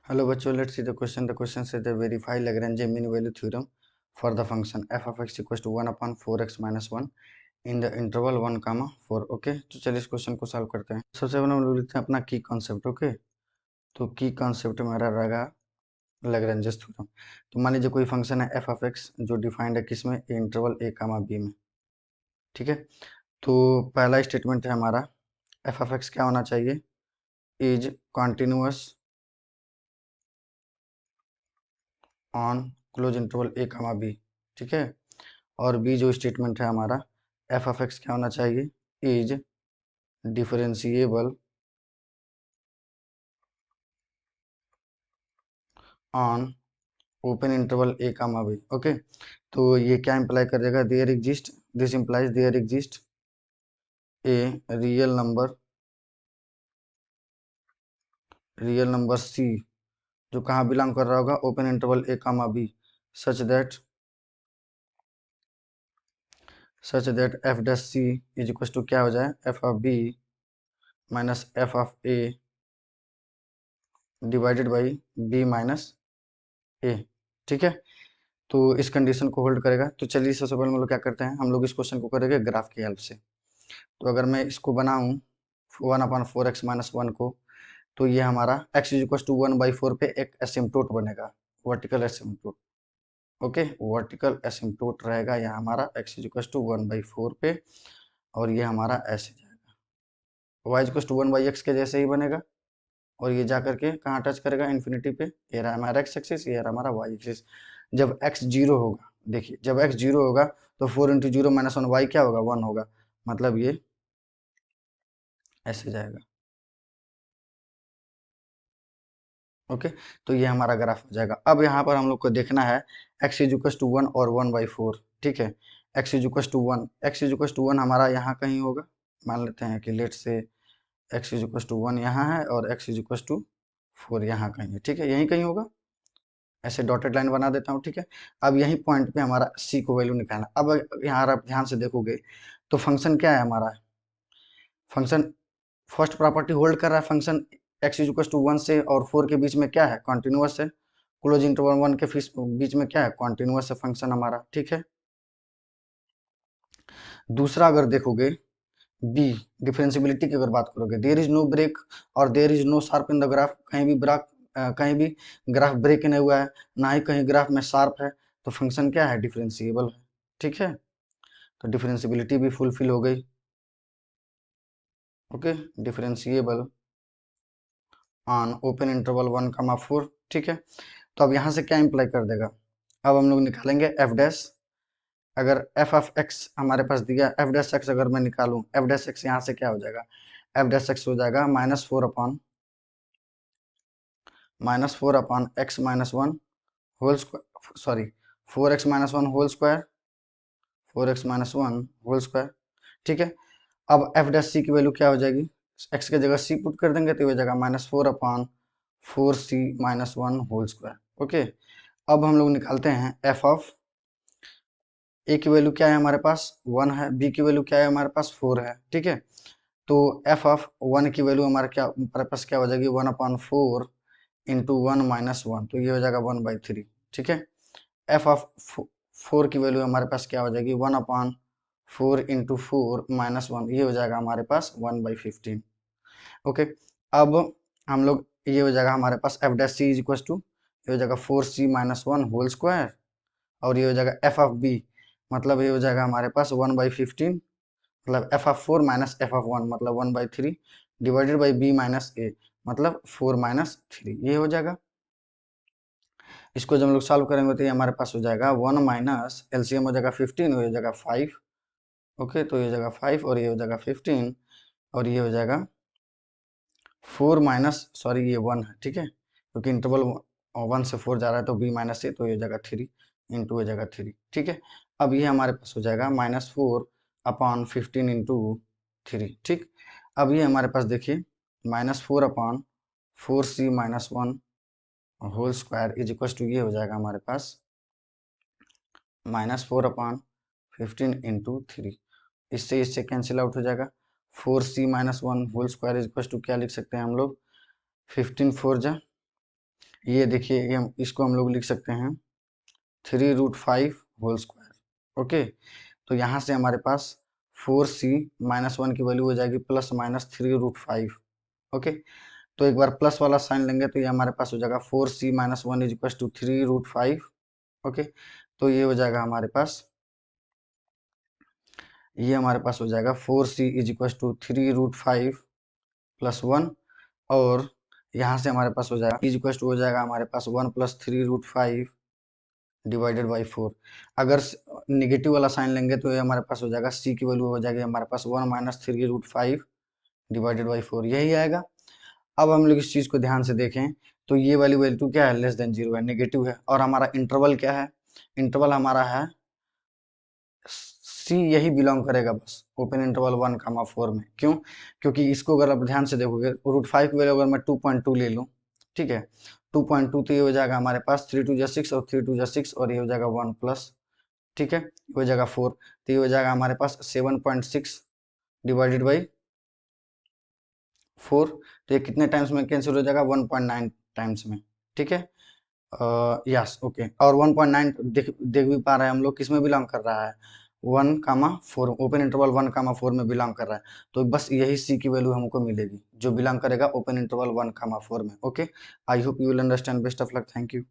Hello bachcho, let's see the question. The question says the verify Lagrange mean value theorem for the function f of x equals to 1 upon 4x minus 1 in the interval 1 comma 4. Okay, तो चलिए इस question को solve करते हैं। सबसे पहले हम लोग लिखते हैं अपना की कॉन्सेप्ट। ओके, तो की कॉन्सेप्ट हमारा रहेगा लैग्रेंजेस थ्योरम। तो मान लीजिए कोई फंक्शन है एफ ऑफ एक्स जो डिफाइंड है किसमें, इंटरवल ए कामा बी में। ठीक है, तो पहला स्टेटमेंट है हमारा एफ ऑफ एक्स क्या होना चाहिए, is continuous on close interval A comma B. ठीक है, और बी जो स्टेटमेंट है हमारा एफ ऑफ एक्स क्या होना चाहिए, is differentiable on open interval A comma b. Okay, तो ये क्या इंप्लाई कर देगा, there exist, this implies there exist a real number c जो कहाँ बिलोंग कर रहा होगा, open interval A comma b, such that f dash c is equal to क्या हो जाए, f of b minus f of a divided by b minus a. ठीक है, तो इस कंडीशन को होल्ड करेगा। तो चलिए सबसे पहले हम लोग क्या करते हैं, हम लोग इस क्वेश्चन को करेंगे ग्राफ की हेल्प से। तो अगर मैं इसको बनाऊं 1/4x माइनस 1 को, तो ये हमारा x इज इक्वल टू 1/4 पे एक एसिम्पटोट बनेगा, वर्टिकल एसिम्पटोट। ओके, वर्टिकल एसिम्पटोट रहेगा यहाँ हमारा x इज इक्वल टू 1/4 पे, और ये हमारा ऐसे जाएगा, y is equal to 1/x के जैसे ही बनेगा, और ये जा करके कहाँ टच करेगा, इन्फिनिटी पे। ये रहा हमारा एक्स एक्सिस, ये रहा हमारा वाई एक्सिस। जब x जीरो होगा, देखिए जब x जीरो होगा तो 4 इंटू जीरो माइनस 1, वाई क्या होगा, 1 होगा, मतलब ये ऐसे जाएगा। ओके, तो ये हमारा ग्राफ हो जाएगा। अब यहाँ पर हम लोग को देखना है x इज इक्वल टू 1 और 1/4। ठीक है, x is equal to 1, x is equal to 1 हमारा यहाँ कहीं होगा। मान लेते हैं कि लेट से x इज इक्वल टू 1 यहाँ है और x इज इक्वल टू 4 यहाँ कहीं है। ठीक है, यहीं कहीं होगा, ऐसे डॉटेड लाइन बना देता हूँ। ठीक है, अब यही पॉइंट पे हमारा c को वैल्यू निकालना। अब यहाँ आप ध्यान से देखोगे तो फंक्शन क्या है हमारा, फंक्शन फर्स्ट प्रॉपर्टी होल्ड कर रहा है। Function x is equal to 1 से और 4 के बीच में क्या है, कॉन्टिन्यूअस है। क्लोज इंटरवल 1 के बीच में क्या है, कॉन्टिन्यूअस है फंक्शन हमारा। ठीक है, दूसरा अगर देखोगे बी, डिफरेंशियबिलिटी की अगर बात करोगे, देयर इज नो ब्रेक और there is no sharp in the graph, कहीं भी ग्राफ ब्रेक नहीं हुआ है, ना ही कहीं ग्राफ में शार्प है, तो फंक्शन क्या है, डिफरेंशिएबल है। ठीक है, तो डिफरेंशियबिलिटी भी फुलफिल हो गई। Okay, differentiable on open interval 1,4। ठीक है, तो अब यहाँ से क्या इंप्लाई कर देगा, अब हम लोग निकालेंगे एफ डैश। अगर एफ ऑफ एक्स हमारे पास दिया, एफ डैश एक्स अगर मैं निकालूं, एफ डैश एक्स यहाँ से क्या हो जाएगा, एफ डैश एक्स हो जाएगा -4 upon x minus one whole square, sorry 4x minus one whole square, 4x minus one whole square. ठीक है, अब एफ डैश सी की वैल्यू क्या हो जाएगी, एक्स की जगह सी पुट कर देंगे तो हो जाएगा -4/4c-1 होल स्क्वायर। ओके, अब हम लोग निकालते हैं एफ ऑफ ए की वैल्यू क्या है हमारे पास, 1 है, बी की वैल्यू क्या है हमारे पास, 4 है। ठीक है, तो एफ ऑफ 1 की वैल्यू हमारे पास क्या हो जाएगी, 1/4 इंटू 1 माइनस 1, तो ये हो जाएगा 1/3। ठीक है, एफ ऑफ 4 की वैल्यू हमारे पास क्या हो जाएगी, 1/4 इंटू 4 माइनस 1, ये हो जाएगा हमारे पास 1/15। ओके, अब हम लोग, ये हो जाएगा हमारे पास f dash c is equal to, ये हो जाएगा 4c-1 होल स्क्वायर, और ये हो जाएगा एफ ऑफ बी, मतलब ये हो जाएगा हमारे पास 1/15, मतलब F of 4 minus f of 1 मतलब 1/3 डिवाइडेड बाई बी माइनस ए मतलब 4-3, ये हो जाएगा। इसको जब हम लोग सॉल्व करेंगे तो ये हमारे पास हो जाएगा 1 माइनस एलसीएम हो जाएगा 15, हो जाएगा 5। ओके, तो ये हो जाएगा 5 और ये हो जाएगा 15, और ये हो जाएगा 4 माइनस, सॉरी ये 1 है। ठीक है, क्योंकि इंटरवल 1 से 4 जा रहा है तो बी माइनस ए, तो ये हो जाएगा 3 इंटू हो जाएगा 3। ठीक है, अब ये हमारे पास हो जाएगा -4/15 इंटू 3। ठीक, अब ये हमारे पास देखिए -4/4c-1 whole square is equal to, ये हो जाएगा हमारे पास -4/15 इंटू 3। इससे कैंसिल आउट हो जाएगा, 4c-1 whole square is equal to क्या लिख सकते हैं हम लोग, 15 4 जा ये देखिए, ये हम इसको हम लोग लिख सकते हैं 3√5 होल स्क्वायर। ओके, तो यहाँ से हमारे पास 4c-1 की वैल्यू हो जाएगी +-3√5। ओके, तो एक बार प्लस वाला साइन लेंगे तो ये हमारे पास हो जाएगा 4c-1 is equal to 3√5। Okay, तो ये हमारे पास हो जाएगा 4c इज इक्वल टू 3√5 + 1, और यहाँ से हमारे पास हो जाएगा इज इक्वल टू हो जाएगा हमारे पास 1 + 3√5 डिवाइडेड बाई 4। अगर निगेटिव वाला साइन लेंगे तो ये हमारे पास हो जाएगा c की वैल्यू हो जाएगी हमारे पास 1 - 3√5 डिवाइडेड बाई 4, यही आएगा। अब हम लोग इस चीज़ को ध्यान से देखें तो ये वाली वैल्यू क्या है, <0 है, नेगेटिव है, और हमारा इंटरवल क्या है, इंटरवल हमारा है सी, यही बिलोंग करेगा बस ओपन इंटरवल 1, 4 में। क्यों? क्योंकि इसको अगर आप ध्यान से देखोगे √5 की वैल्यू अगर मैं 2.2 ले लूँ, ठीक है, 2.2 तो ये हो जाएगा हमारे पास 3×2 = 6 और 3×2 = 6 और ये हो जाएगा 1+, ठीक है, ये हो जाएगा 4, तो ये हो जाएगा हमारे पास 7.6 डिवाइडेड बाई 4, तो ये कितने टाइम्स में कैंसिल हो जाएगा, 1.9 टाइम्स में, ठीक है। यस, ओके, और 1.9 देख भी पा रहे हैं हम लोग किस में बिलोंग कर रहा है, 1, 4, ओपन इंटरवल 1, 4 में बिलोंग कर रहा है, तो बस यही सी की वैल्यू हमको मिलेगी जो बिलोंग करेगा ओपन इंटरवल 1, 4 में। Okay, I hope you will understand. Best of luck, thank you.